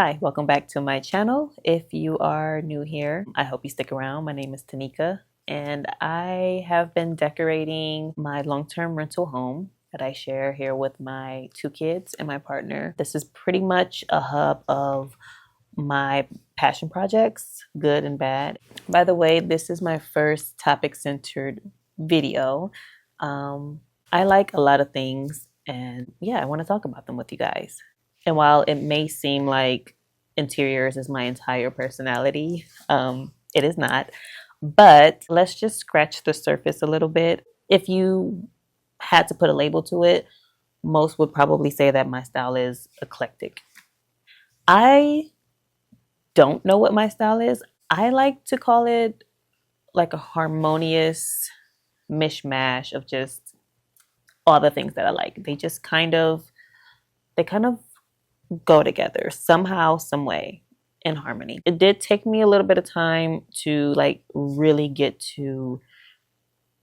Hi, welcome back to my channel. If you are new here, I hope you stick around. My name is Tanika, and I have been decorating my long-term rental home that I share here with my two kids and my partner. This is pretty much a hub of my passion projects, good and bad. By the way, this is my first topic-centered video. I like a lot of things, and yeah, I want to talk about them with you guys. And while it may seem like interiors is my entire personality, it is not. But let's just scratch the surface a little bit. If you had to put a label to it, most would probably say that my style is eclectic. I don't know what my style is. I like to call it like a harmonious mishmash of just all the things that I like. They kind of go together somehow, some way, in harmony. It did take me a little bit of time to like really get to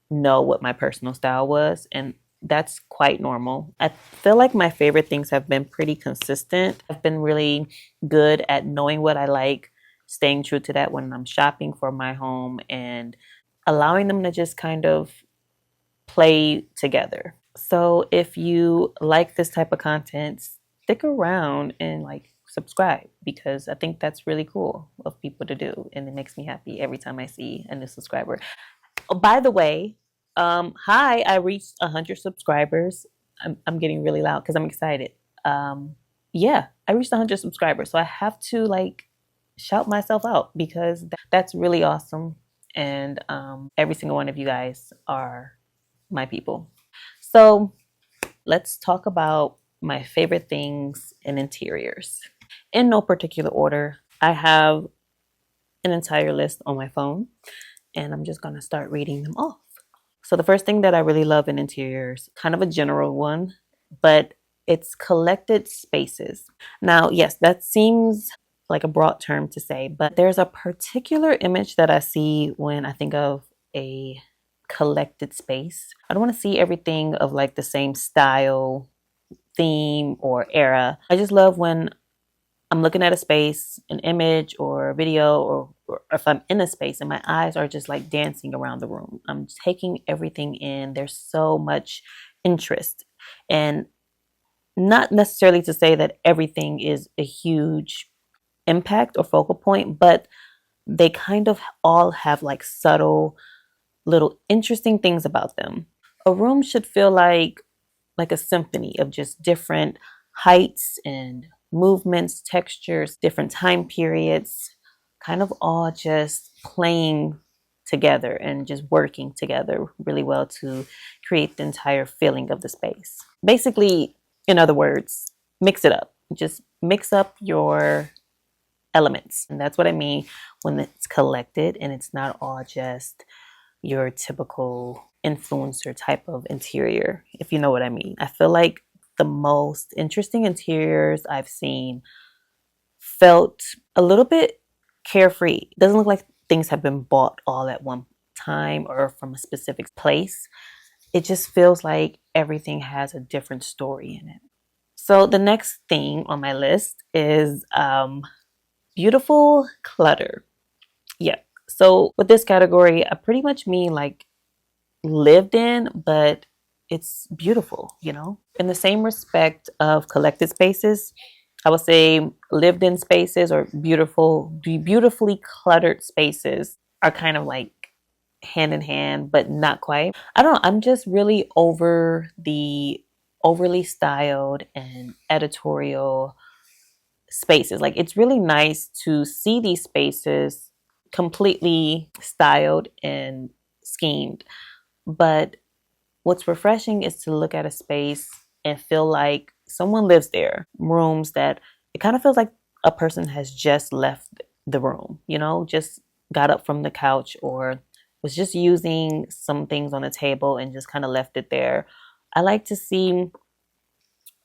know what my personal style was, and that's quite normal. I feel like my favorite things have been pretty consistent. I've been really good at knowing what I like, staying true to that when I'm shopping for my home, and allowing them to just kind of play together. So if you like this type of content, stick around and like subscribe, because I think that's really cool of people to do, and it makes me happy every time I see a new subscriber. Oh, by the way, hi, I reached 100 subscribers. I'm getting really loud because I'm excited. Yeah, I reached 100 subscribers, so I have to like shout myself out because that's really awesome, and every single one of you guys are my people. So let's talk about my favorite things in interiors. In no particular order, I have an entire list on my phone, and I'm just gonna start reading them off. So the first thing that I really love in interiors, kind of a general one, but it's collected spaces. Now, yes, that seems like a broad term to say, but there's a particular image that I see when I think of a collected space. I don't want to see everything of like the same style, theme, or era. I just love when I'm looking at a space, an image or a video, or if I'm in a space and my eyes are just like dancing around the room. I'm taking everything in. There's so much interest, and not necessarily to say that everything is a huge impact or focal point, but they kind of all have like subtle little interesting things about them. A room should feel like a symphony of just different heights and movements, textures, different time periods, kind of all just playing together and just working together really well to create the entire feeling of the space. Basically, in other words, mix it up. Just mix up your elements. And that's what I mean when it's collected and it's not all just your typical influencer type of interior, if you know what I mean. I feel like the most interesting interiors I've seen felt a little bit carefree. It doesn't look like things have been bought all at one time or from a specific place. It just feels like everything has a different story in it. So the next thing on my list is beautiful clutter. Yeah. So with this category, I pretty much mean like lived in, but it's beautiful, you know? In the same respect of collected spaces, I would say lived in spaces or beautifully cluttered spaces are kind of like hand in hand, but not quite. I don't know. I'm just really over the overly styled and editorial spaces. Like, it's really nice to see these spaces completely styled and schemed, but what's refreshing is to look at a space and feel like someone lives there. Rooms that it kind of feels like a person has just left the room, you know, just got up from the couch or was just using some things on the table and just kind of left it there. I like to see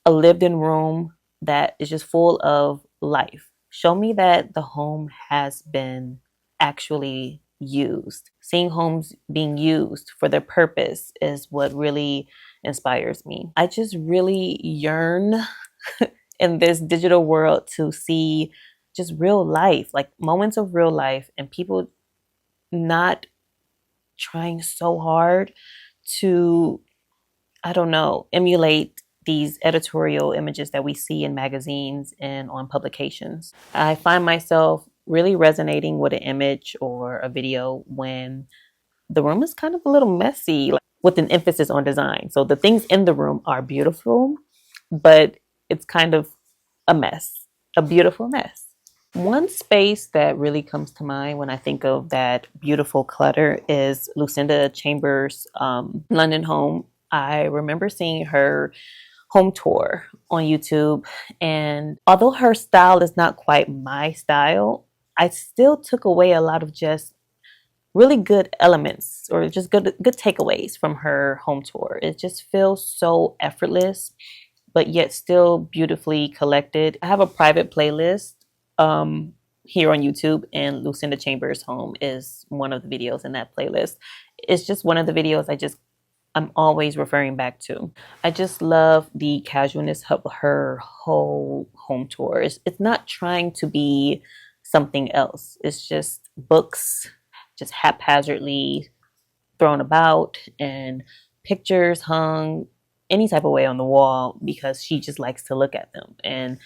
a lived in room that is just full of life. Show me that the home has been actually used. Seeing homes being used for their purpose is what really inspires me. I just really yearn in this digital world to see just real life, like moments of real life, and people not trying so hard to, I don't know, emulate these editorial images that we see in magazines and on publications. I find myself really resonating with an image or a video when the room is kind of a little messy, like, with an emphasis on design. So the things in the room are beautiful, but it's kind of a mess, a beautiful mess. One space that really comes to mind when I think of that beautiful clutter is Lucinda Chambers' London home. I remember seeing her home tour on YouTube, and although her style is not quite my style, I still took away a lot of just really good elements or just good takeaways from her home tour. It just feels so effortless, but yet still beautifully collected. I have a private playlist here on YouTube, and Lucinda Chambers' home is one of the videos in that playlist. It's just one of the videos I'm always referring back to. I just love the casualness of her whole home tour. It's not trying to be something else. It's just books just haphazardly thrown about and pictures hung any type of way on the wall because she just likes to look at them. And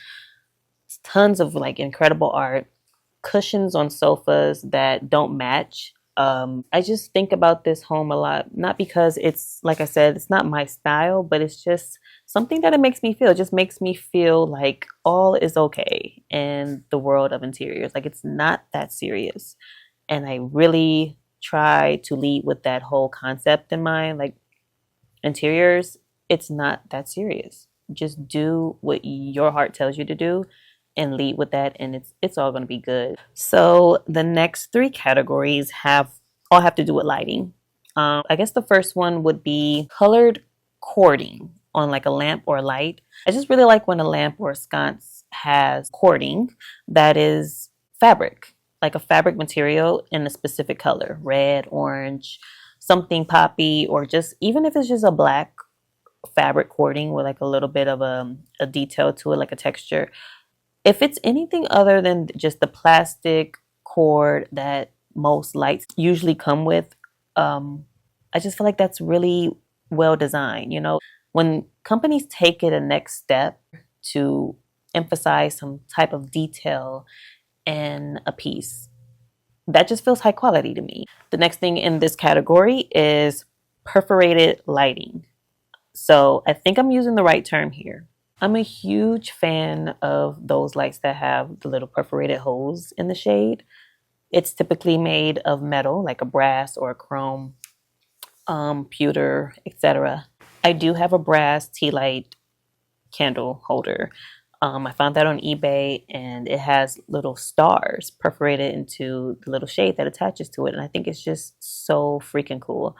tons of like incredible art, cushions on sofas that don't match. I just think about this home a lot, not because it's, like I said, it's not my style, but it's just something that it makes me feel. It just makes me feel like all is okay in the world of interiors. Like it's not that serious. And I really try to lead with that whole concept in mind. Like interiors, it's not that serious. Just do what your heart tells you to do and lead with that, and it's all going to be good. So the next three categories all have to do with lighting. I guess the first one would be colored cording on like a lamp or a light. I just really like when a lamp or a sconce has cording that is fabric, like a fabric material in a specific color, red, orange, something poppy, or just even if it's just a black fabric cording with like a little bit of a detail to it, like a texture. If it's anything other than just the plastic cord that most lights usually come with, I just feel like that's really well designed. You know, when companies take it a next step to emphasize some type of detail in a piece, that just feels high quality to me. The next thing in this category is perforated lighting. So I think I'm using the right term here. I'm a huge fan of those lights that have the little perforated holes in the shade. It's typically made of metal, like a brass or a chrome, pewter, etc. I do have a brass tea light candle holder. I found that on eBay, and it has little stars perforated into the little shade that attaches to it, and I think it's just so freaking cool.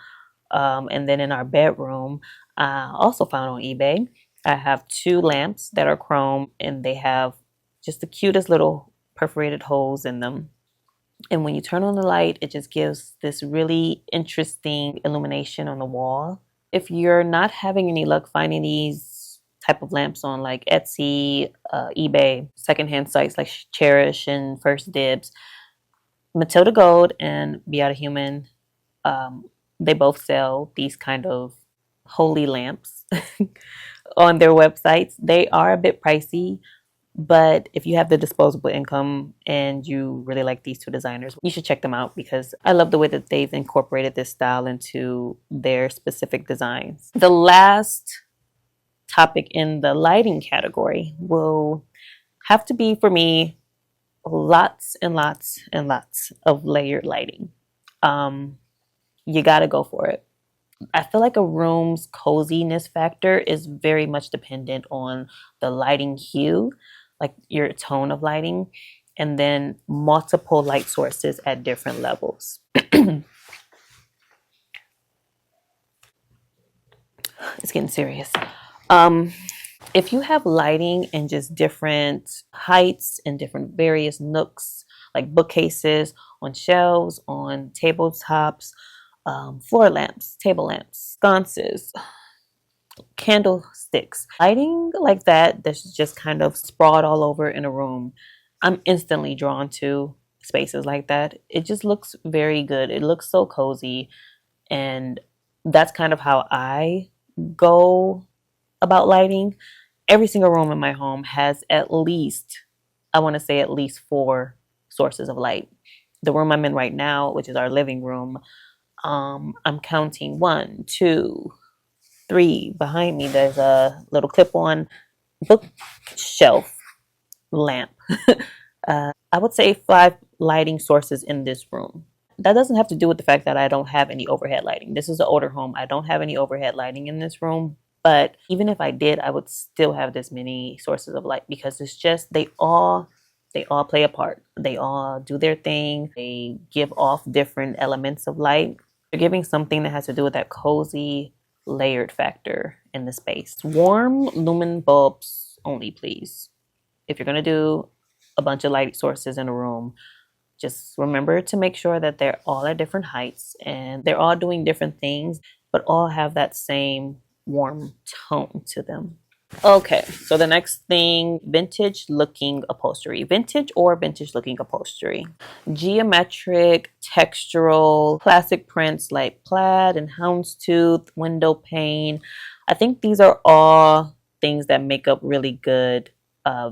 And then in our bedroom, I also found on eBay, I have two lamps that are chrome, and they have just the cutest little perforated holes in them. And when you turn on the light, it just gives this really interesting illumination on the wall. If you're not having any luck finding these type of lamps on like Etsy, eBay, secondhand sites like Cherish and First Dibs, Matilda Gold and Beata Human, they both sell these kind of holy lamps on their websites. They are a bit pricey, but if you have the disposable income and you really like these two designers, you should check them out because I love the way that they've incorporated this style into their specific designs. The last topic in the lighting category will have to be, for me, lots and lots and lots of layered lighting. You got to go for it. I feel like a room's coziness factor is very much dependent on the lighting hue, like your tone of lighting, and then multiple light sources at different levels. It's getting serious. If you have lighting in just different heights and different various nooks, like bookcases, on shelves, on tabletops, floor lamps, table lamps, sconces, Candlesticks. Lighting like that, that's just kind of sprawled all over in a room. I'm instantly drawn to spaces like that. It just looks very good. It looks so cozy. And that's kind of how I go about lighting. Every single room in my home has at least, I want to say at least four sources of light. The room I'm in right now, which is our living room, I'm counting one, two, three. Behind me, there's a little clip on bookshelf lamp. I would say five lighting sources in this room. That doesn't have to do with the fact that I don't have any overhead lighting. This is an older home. I don't have any overhead lighting in this room. But even if I did, I would still have this many sources of light because it's just they all play a part. They all do their thing. They give off different elements of light. They're giving something that has to do with that cozy, layered factor in the space. Warm lumen bulbs only, please. If you're going to do a bunch of light sources in a room, just remember to make sure that they're all at different heights and they're all doing different things, but all have that same warm tone to them. Okay, so the next thing, vintage looking upholstery. Vintage or vintage looking upholstery. Geometric, textural, classic prints like plaid and houndstooth, window pane. I think these are all things that make up really good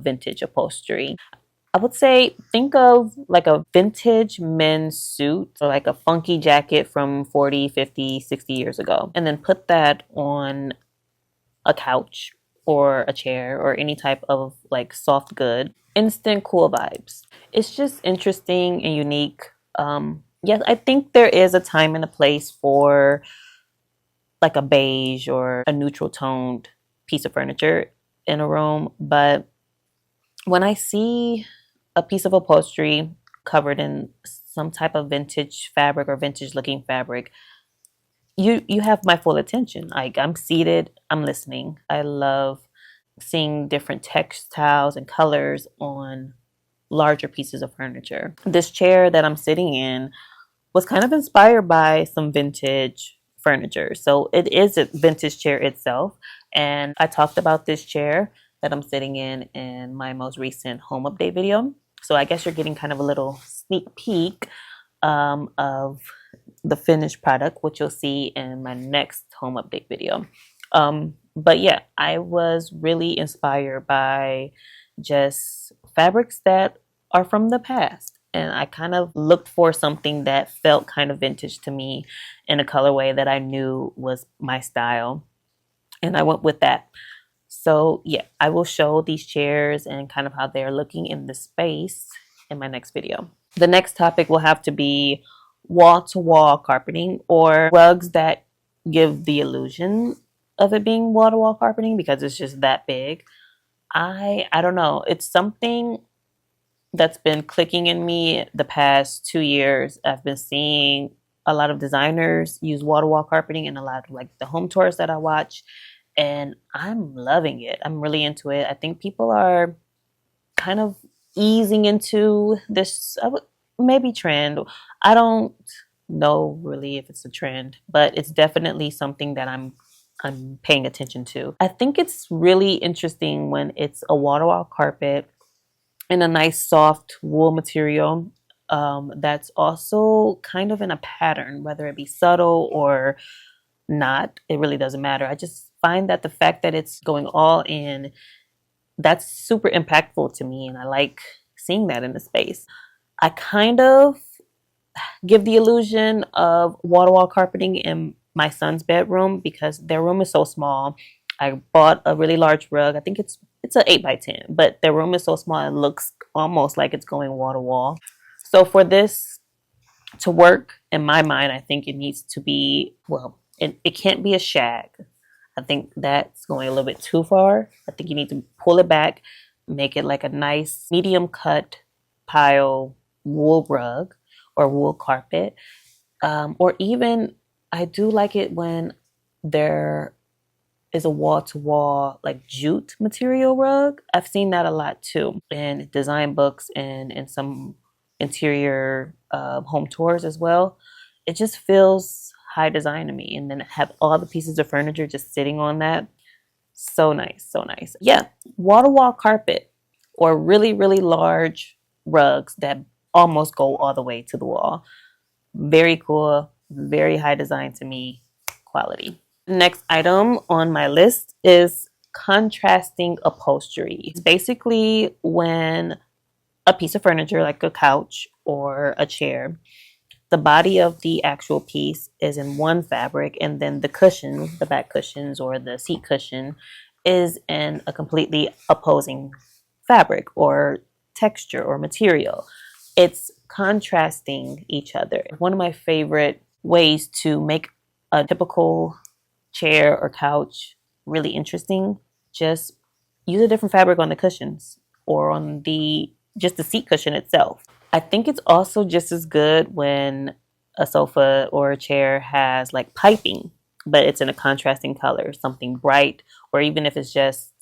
vintage upholstery. I would say think of like a vintage men's suit or like a funky jacket from 40, 50, 60 years ago, and then put that on a couch or a chair or any type of like soft good. Instant cool vibes. It's just interesting and unique. Yes, I think there is a time and a place for like a beige or a neutral toned piece of furniture in a room, but when I see a piece of upholstery covered in some type of vintage fabric or vintage looking fabric, you have my full attention. Like I'm seated, I'm listening. I love seeing different textiles and colors on larger pieces of furniture. This chair that I'm sitting in was kind of inspired by some vintage furniture. So it is a vintage chair itself. And I talked about this chair that I'm sitting in my most recent home update video. So I guess you're getting kind of a little sneak peek of the finished product, which you'll see in my next home update video. But yeah, I was really inspired by just fabrics that are from the past. And I kind of looked for something that felt kind of vintage to me in a colorway that I knew was my style. And I went with that. So yeah, I will show these chairs and kind of how they're looking in the space in my next video. The next topic will have to be wall-to-wall carpeting or rugs that give the illusion of it being wall-to-wall carpeting because it's just that big. I don't know. It's something that's been clicking in me the past 2 years. I've been seeing a lot of designers use wall-to-wall carpeting in a lot of like the home tours that I watch, and I'm loving it. I'm really into it. I think people are kind of easing into this maybe trend. I don't know really if it's a trend, but it's definitely something that I'm paying attention to. I think it's really interesting when it's a wall-to-wall carpet in a nice soft wool material that's also kind of in a pattern, whether it be subtle or not. It really doesn't matter. I just find that the fact that it's going all in, that's super impactful to me, and I like seeing that in the space. I kind of give the illusion of wall-to-wall carpeting in my son's bedroom because their room is so small. I bought a really large rug. I think it's an 8 by 10, but their room is so small it looks almost like it's going wall to wall. So for this to work in my mind, I think it needs to be, well, it can't be a shag. I think that's going a little bit too far. I think you need to pull it back, make it like a nice medium cut pile wool rug or wool carpet. Or even I do like it when there is a wall-to-wall like jute material rug. I've seen that a lot too in design books and in some interior home tours as well. It just feels high design to me. And then have all the pieces of furniture just sitting on that. So nice, so nice. Yeah, wall to wall carpet or really, really large rugs that almost go all the way to the wall. Very cool, very high design to me, quality. Next item on my list is contrasting upholstery. It's basically when a piece of furniture like a couch or a chair, the body of the actual piece is in one fabric, and then the cushion, the back cushions or the seat cushion, is in a completely opposing fabric or texture or material. It's contrasting each other. One of my favorite ways to make a typical chair or couch really interesting, just use a different fabric on the cushions or on the just the seat cushion itself. I think it's also just as good when a sofa or a chair has like piping, but it's in a contrasting color, something bright, or even if it's just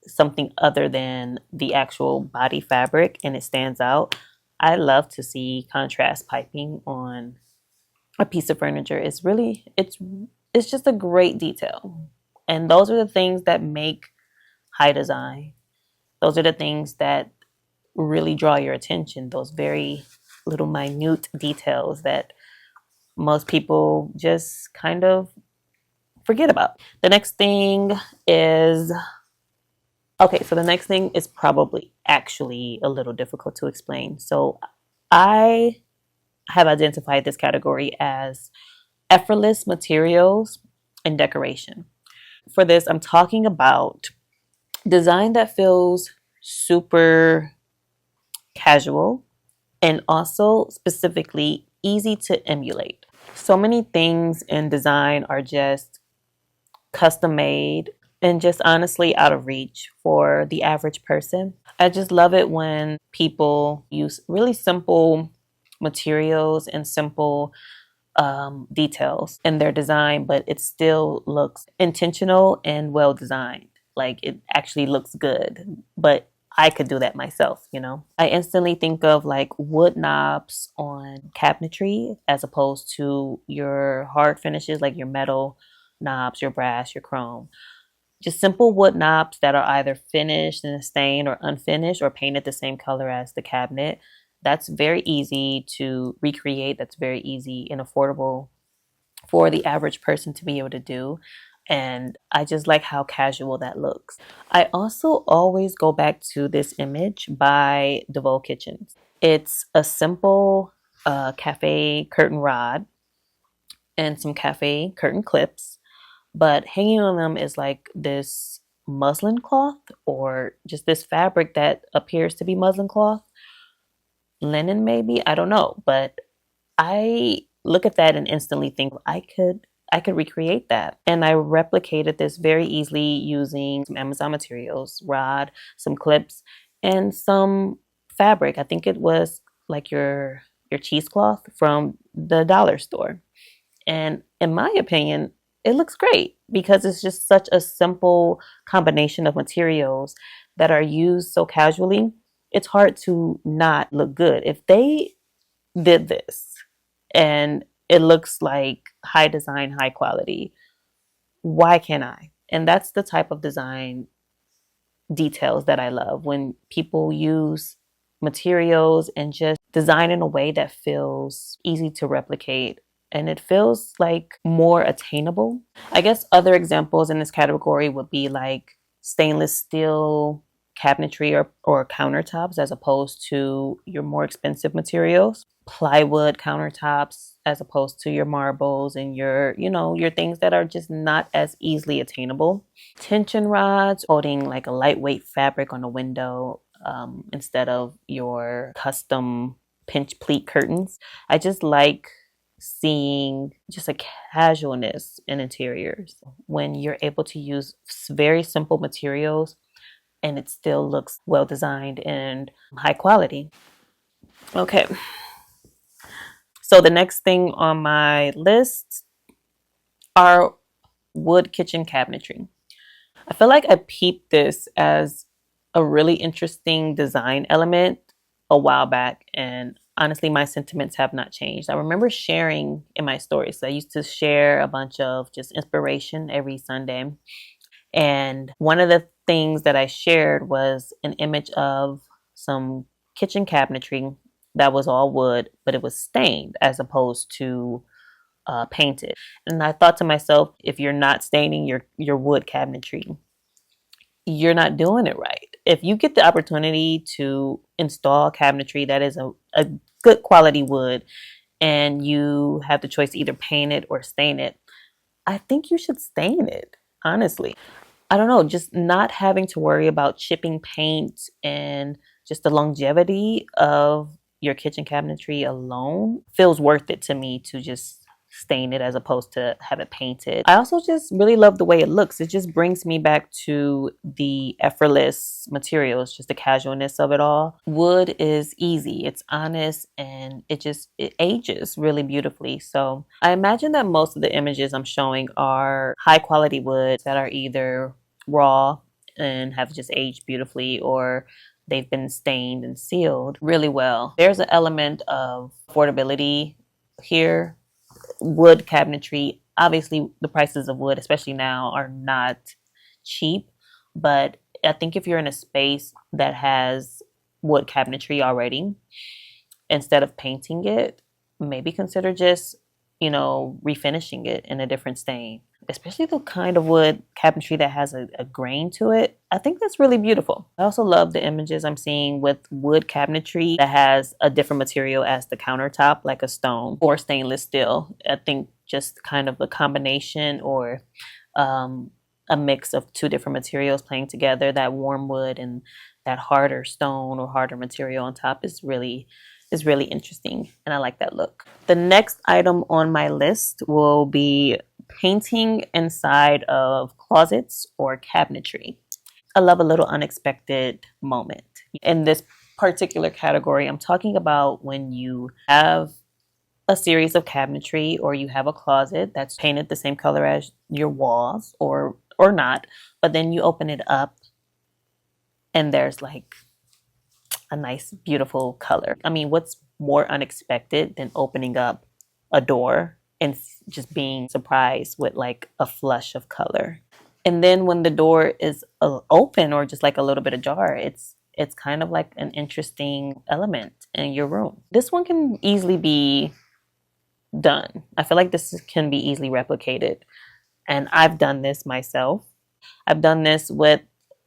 something other than the actual body fabric and it stands out. I love to see contrast piping on a piece of furniture. It's just a great detail. And those are the things that make high design. Those are the things that really draw your attention, those very little minute details that most people just kind of forget about. The next thing is okay, so the next thing is probably actually a little difficult to explain. So I have identified this category as effortless materials and decoration. For this, I'm talking about design that feels super casual and also specifically easy to emulate. So many things in design are just custom made and just honestly out of reach for the average person. I just love it when people use really simple materials and simple details in their design, but it still looks intentional and well designed. Like it actually looks good, but I could do that myself, you know? I instantly think of like wood knobs on cabinetry as opposed to your hard finishes like your metal knobs, your brass, your chrome. Just simple wood knobs that are either finished in a stain or unfinished or painted the same color as the cabinet. That's very easy to recreate. That's very easy and affordable for the average person to be able to do. And I just like how casual that looks. I also always go back to this image by DeVoe Kitchens. It's a simple cafe curtain rod and some cafe curtain clips, but hanging on them is like this muslin cloth or just this fabric that appears to be muslin cloth, linen maybe, I don't know, but I look at that and instantly think I could recreate that. And I replicated this very easily using some Amazon materials, rod, some clips, and some fabric. I think it was like your cheesecloth from the dollar store. And in my opinion, it looks great because it's just such a simple combination of materials that are used so casually. It's hard to not look good. If they did this and it looks like high design, high quality, why can't I? And that's the type of design details that I love when people use materials and just design in a way that feels easy to replicate and it feels like more attainable. I guess other examples in this category would be like stainless steel cabinetry or countertops as opposed to your more expensive materials, plywood countertops as opposed to your marbles and your things that are just not as easily attainable. Tension rods holding like a lightweight fabric on a window instead of your custom pinch pleat curtains. I just like seeing just a casualness in interiors when you're able to use very simple materials and it still looks well designed and high quality. Okay, so the next thing on my list are wood kitchen cabinetry. I feel like I peeped this as a really interesting design element a while back, and honestly, my sentiments have not changed. I remember sharing in my stories. So I used to share a bunch of just inspiration every Sunday, And one of the things that I shared was an image of some kitchen cabinetry that was all wood, but it was stained as opposed to painted. And I thought to myself, if you're not staining your wood cabinetry, you're not doing it right. If you get the opportunity to install cabinetry that is a good quality wood and you have the choice to either paint it or stain it, I think you should stain it, honestly. I don't know, just not having to worry about chipping paint and just the longevity of your kitchen cabinetry alone feels worth it to me to just stain it as opposed to have it painted. I also just really love the way it looks. It just brings me back to the effortless materials, just the casualness of it all. Wood is easy, it's honest, and it ages really beautifully. So I imagine that most of the images I'm showing are high quality woods that are either raw and have just aged beautifully, or they've been stained and sealed really well. There's an element of affordability here. Wood cabinetry, obviously the prices of wood, especially now, are not cheap, but I think if you're in a space that has wood cabinetry already, instead of painting it, maybe consider just, refinishing it in a different stain. Especially the kind of wood cabinetry that has a grain to it. I think that's really beautiful. I also love the images I'm seeing with wood cabinetry that has a different material as the countertop, like a stone or stainless steel. I think just kind of a combination or a mix of two different materials playing together, that warm wood and that harder stone or harder material on top is really interesting, and I like that look. The next item on my list will be painting inside of closets or cabinetry. I love a little unexpected moment. In this particular category, I'm talking about when you have a series of cabinetry or you have a closet that's painted the same color as your walls or not, but then you open it up and there's like a nice, beautiful color. I mean, what's more unexpected than opening up a door and just being surprised with like a flush of color? And then when the door is open or just like a little bit ajar, it's kind of like an interesting element in your room. This one can easily be done. I feel like this can be easily replicated. And I've done this myself. I've done this with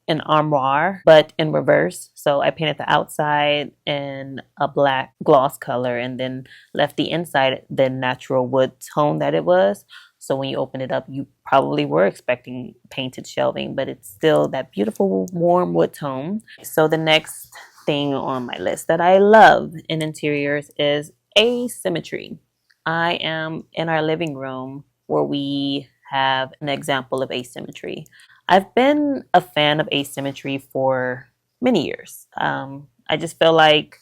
an armoire, but in reverse. So I painted the outside in a black gloss color and then left the inside the natural wood tone that it was. So when you open it up, you probably were expecting painted shelving, but it's still that beautiful warm wood tone. So the next thing on my list that I love in interiors is asymmetry. I am in our living room where we have an example of asymmetry. I've been a fan of asymmetry for many years. I just feel like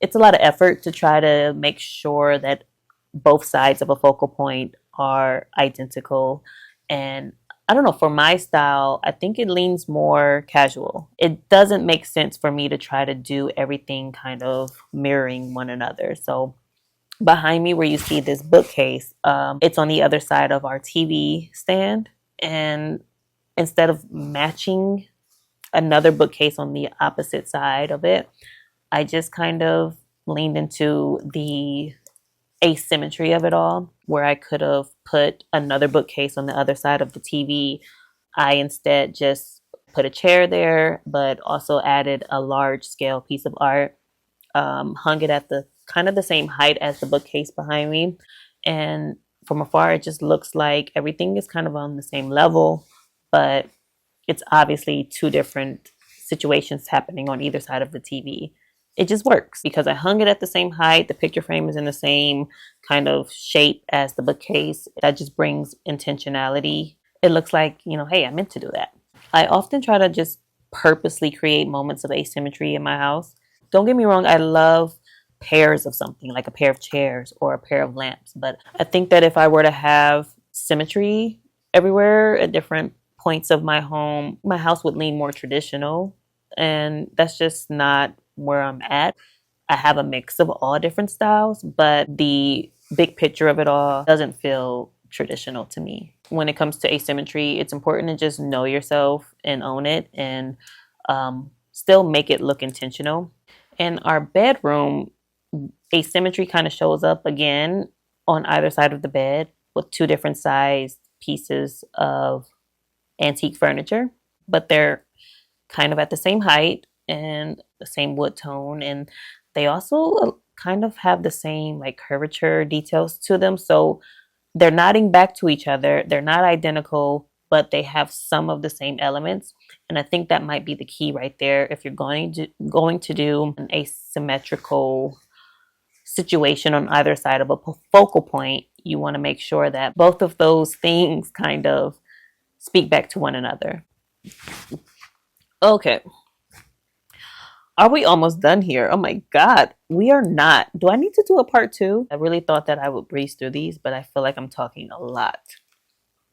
it's a lot of effort to try to make sure that both sides of a focal point are identical. And I don't know, for my style, I think it leans more casual. It doesn't make sense for me to try to do everything kind of mirroring one another. So behind me where you see this bookcase, it's on the other side of our TV stand. And instead of matching another bookcase on the opposite side of it, I just kind of leaned into the asymmetry of it all, where I could have put another bookcase on the other side of the TV. I instead just put a chair there, but also added a large scale piece of art, hung it at the kind of the same height as the bookcase behind me. And from afar, it just looks like everything is kind of on the same level, but it's obviously two different situations happening on either side of the TV. It just works because I hung it at the same height. The picture frame is in the same kind of shape as the bookcase. That just brings intentionality. It looks like, hey, I meant to do that. I often try to just purposely create moments of asymmetry in my house. Don't get me wrong, I love pairs of something, like a pair of chairs or a pair of lamps. But I think that if I were to have symmetry everywhere at different points of my home, my house would lean more traditional. And that's just not where I'm at. I have a mix of all different styles, but the big picture of it all doesn't feel traditional to me. when it comes to asymmetry, it's important to just know yourself and own it, and still make it look intentional. In our bedroom, asymmetry kind of shows up again on either side of the bed with two different sized pieces of antique furniture, but they're kind of at the same height and the same wood tone, and they also kind of have the same like curvature details to them. So they're nodding back to each other. They're not identical, but they have some of the same elements. And I think that might be the key right there. If you're going to do an asymmetrical situation on either side of a focal point, you want to make sure that both of those things kind of speak back to one another. Okay. Are we almost done here? Oh my God, we are not. Do I need to do a part two? I really thought that I would breeze through these, but I feel like I'm talking a lot.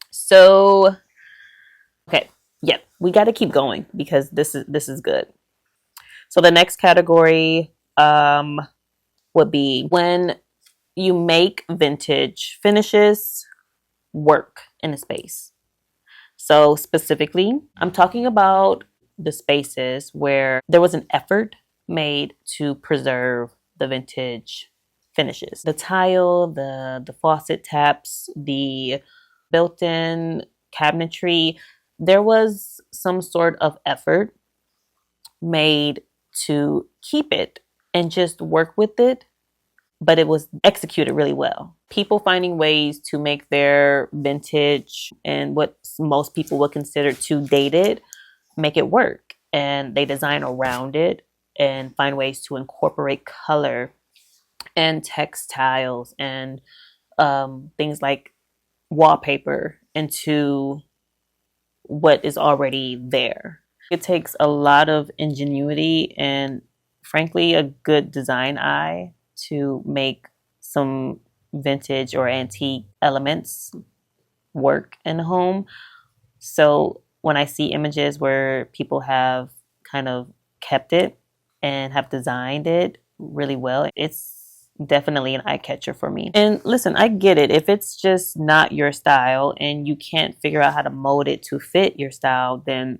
So, okay, yeah, we got to keep going because this is good. So the next category would be when you make vintage finishes work in a space. So specifically, I'm talking about the spaces where there was an effort made to preserve the vintage finishes. The tile, the faucet taps, the built-in cabinetry, there was some sort of effort made to keep it and just work with it, but it was executed really well. People finding ways to make their vintage and what most people would consider too dated, make it work. And they design around it and find ways to incorporate color and textiles and things like wallpaper into what is already there. It takes a lot of ingenuity and, frankly, a good design eye to make some vintage or antique elements work in a home. So when I see images where people have kind of kept it and have designed it really well, it's definitely an eye catcher for me. And listen, I get it. If it's just not your style and you can't figure out how to mold it to fit your style, then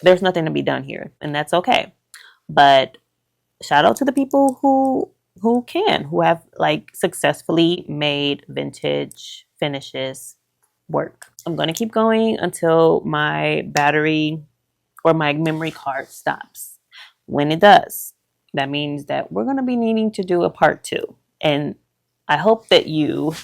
there's nothing to be done here, and that's okay. But shout out to the people who have like successfully made vintage finishes work. I'm going to keep going until my battery or my memory card stops. When it does, that means that we're going to be needing to do a part two. And I hope that you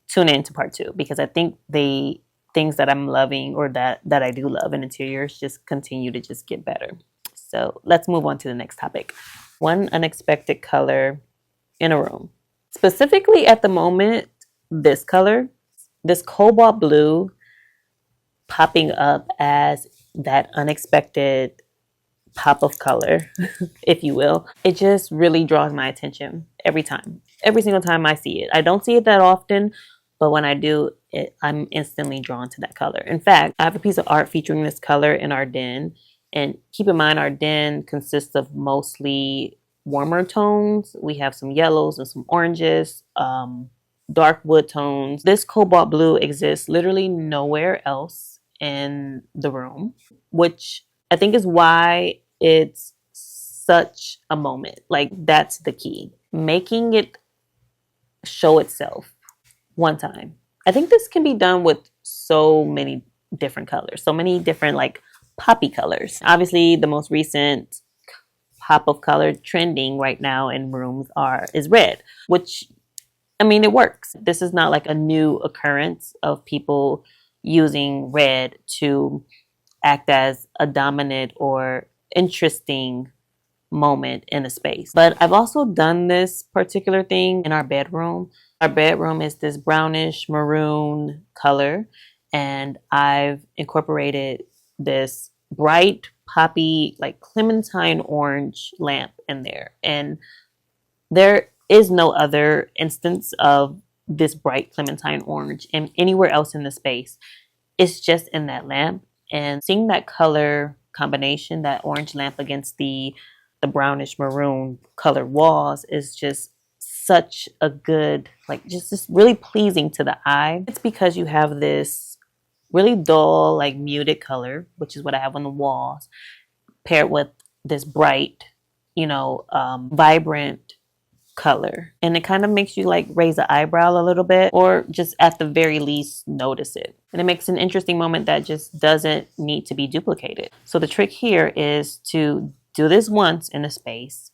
tune in to part two, because I think the things that I'm loving, or that I do love in interiors, just continue to just get better. So let's move on to the next topic. One unexpected color in a room. Specifically at the moment, this color, this cobalt blue, popping up as that unexpected pop of color, if you will. It just really draws my attention every time. Every single time I see it. I don't see it that often, but when I do, I'm instantly drawn to that color. In fact, I have a piece of art featuring this color in our den. And keep in mind, our den consists of mostly warmer tones. We have some yellows and some oranges, dark wood tones. This cobalt blue exists literally nowhere else in the room, which I think is why it's such a moment. Like, that's the key. Making it show itself one time. I think this can be done with so many different colors, so many different like poppy colors. Obviously, the most recent pop of color trending right now in rooms is red, which, I mean, it works. This is not like a new occurrence of people using red to act as a dominant or interesting moment in a space. But I've also done this particular thing in our bedroom. Our bedroom is this brownish maroon color, and I've incorporated this bright poppy, like clementine orange lamp in there. And there is no other instance of this bright clementine orange and anywhere else in the space. It's just in that lamp. And seeing that color combination, that orange lamp against the brownish maroon colored walls, is just such a good, like just really pleasing to the eye. It's because you have this really dull, like muted color, which is what I have on the walls, paired with this bright, vibrant color. And it kind of makes you like raise the eyebrow a little bit, or just at the very least notice it. And it makes an interesting moment that just doesn't need to be duplicated. So the trick here is to do this once in a space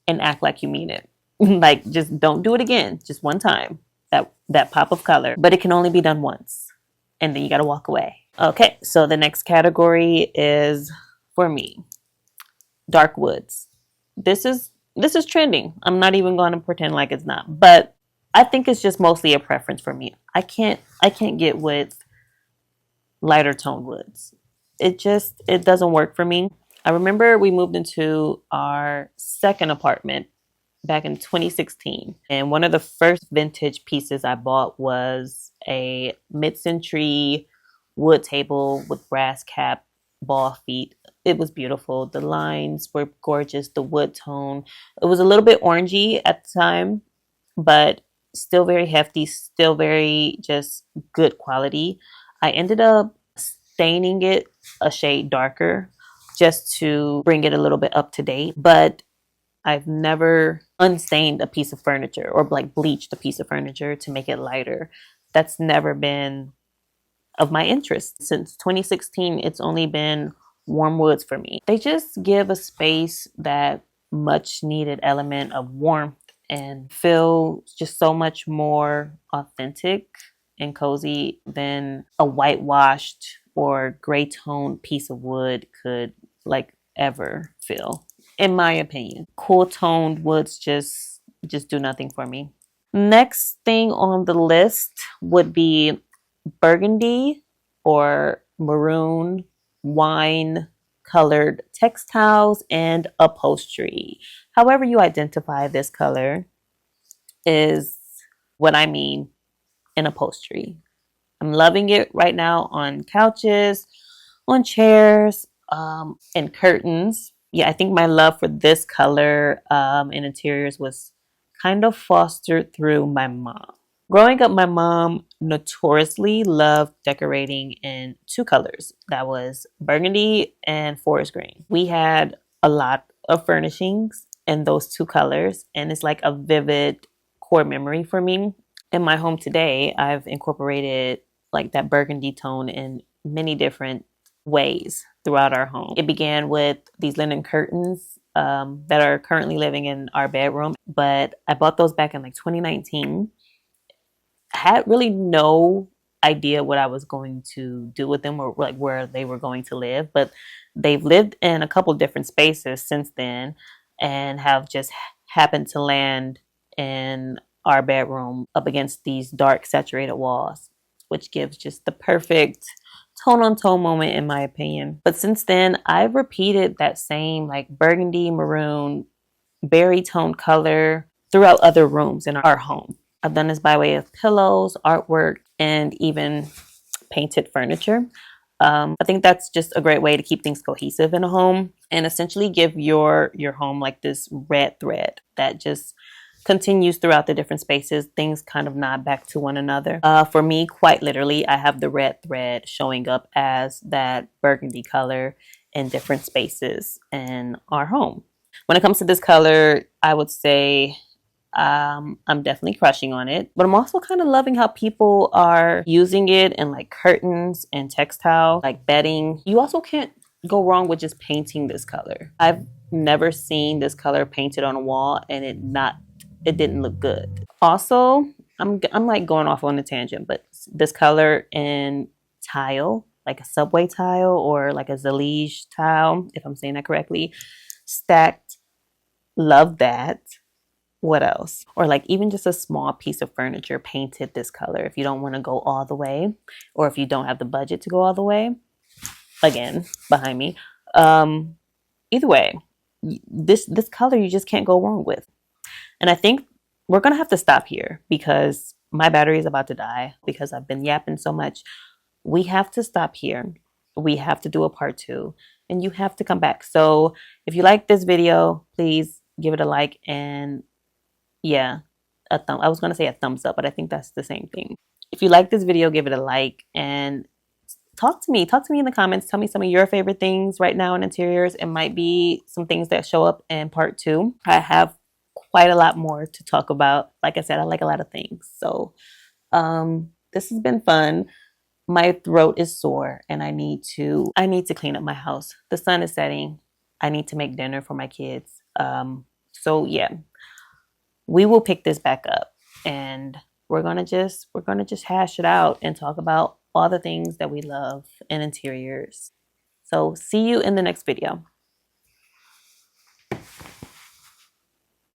and act like you mean it. Like, just don't do it again, just one time, that pop of color, but it can only be done once, and then you got to walk away. Okay, so the next category is, for me, dark woods. This is trending. I'm not even going to pretend like it's not, but I think it's just mostly a preference for me. I can't get with lighter toned woods. It doesn't work for me. I remember we moved into our second apartment back in 2016, and one of the first vintage pieces I bought was a mid-century wood table with brass cap, ball feet. It was beautiful. The lines were gorgeous. The wood tone, it was a little bit orangey at the time, but still very hefty, still very just good quality. I ended up staining it a shade darker just to bring it a little bit up to date, but I've never unstained a piece of furniture or like bleached a piece of furniture to make it lighter. That's never been of my interest. Since 2016, it's only been warm woods for me. They just give a space that much needed element of warmth and feel just so much more authentic and cozy than a whitewashed or gray toned piece of wood could like ever feel, in my opinion. Cool toned woods just do nothing for me. Next thing on the list would be burgundy or maroon wine colored textiles and upholstery. However you identify this color is what I mean in upholstery. I'm loving it right now on couches, on chairs, and curtains. Yeah, I think my love for this color in interiors was kind of fostered through my mom. Growing up, my mom notoriously loved decorating in two colors. That was burgundy and forest green. We had a lot of furnishings in those two colors, and it's like a vivid core memory for me. In my home today, I've incorporated like that burgundy tone in many different ways throughout our home. It began with these linen curtains that are currently living in our bedroom, but I bought those back in like 2019. I had really no idea what I was going to do with them or like where they were going to live, but they've lived in a couple different spaces since then and have just happened to land in our bedroom up against these dark saturated walls, which gives just the perfect tone on tone moment in my opinion. But since then, I've repeated that same like burgundy, maroon, berry tone color throughout other rooms in our home. I've done this by way of pillows, artwork, and even painted furniture. I think that's just a great way to keep things cohesive in a home and essentially give your home like this red thread that just continues throughout the different spaces. Things kind of nod back to one another. For me, quite literally, I have the red thread showing up as that burgundy color in different spaces in our home. When it comes to this color, I would say I'm definitely crushing on it, but I'm also kind of loving how people are using it in like curtains and textile, like bedding. You also can't go wrong with just painting this color. I've never seen this color painted on a wall and it didn't look good. Also, I'm like going off on a tangent, but this color in tile, like a subway tile or like a Zalige tile, if I'm saying that correctly, stacked, love that. What else? Or like even just a small piece of furniture painted this color if you don't want to go all the way, or if you don't have the budget to go all the way. Again, behind me. Either way, this color you just can't go wrong with. And I think we're gonna have to stop here because my battery is about to die because I've been yapping so much. We have to stop here. We have to do a part 2 and you have to come back. So if you like this video, please give it a like, and yeah, a thumb. I was going to say a thumbs up, but I think that's the same thing. If you like this video, give it a like and talk to me. Talk to me in the comments. Tell me some of your favorite things right now in interiors. It might be some things that show up in part 2. I have quite a lot more to talk about. Like I said, I like a lot of things. So this has been fun. My throat is sore and I need to clean up my house. The sun is setting. I need to make dinner for my kids. So yeah, we will pick this back up and we're gonna just hash it out and talk about all the things that we love in interiors. So see you in the next video.